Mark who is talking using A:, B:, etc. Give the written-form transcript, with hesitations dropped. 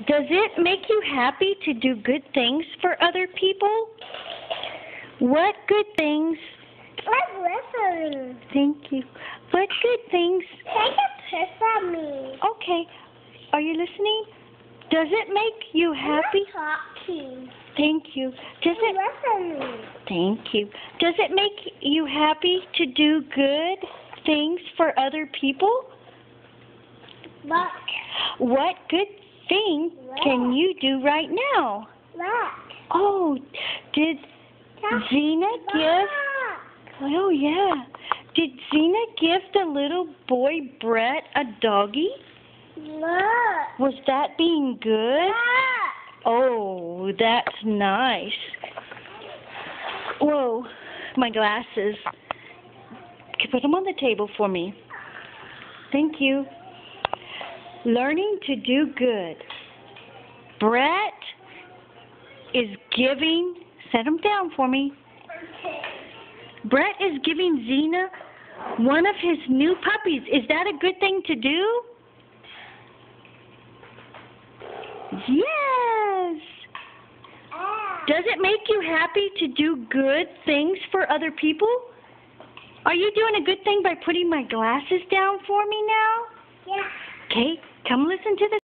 A: Does it make you happy to do good things for other people? What good things?
B: I'm listening.
A: Thank you. What good things?
B: Take a piss of me.
A: Okay. Are you listening? Does it make you happy?
B: I'm talking.
A: Thank you. Does it?
B: I'm listening.
A: Thank you. Does it make you happy to do good things for other people?
B: Look.
A: What good thing can you do right now?
B: Look.
A: Oh, did Zena give? Oh yeah. Did Zena give the little boy Brett a doggy?
B: Look.
A: Was that being good?
B: Look.
A: Oh, that's nice. Whoa, my glasses. Put them on the table for me. Thank you. Learning to do good. Brett is giving, set them down for me. Brett is giving Zena one of his new puppies. Is that a good thing to do? Yes. Does it make you happy to do good things for other people? Are you doing a good thing by putting my glasses down for me now?
B: Yeah.
A: Okay, come listen to the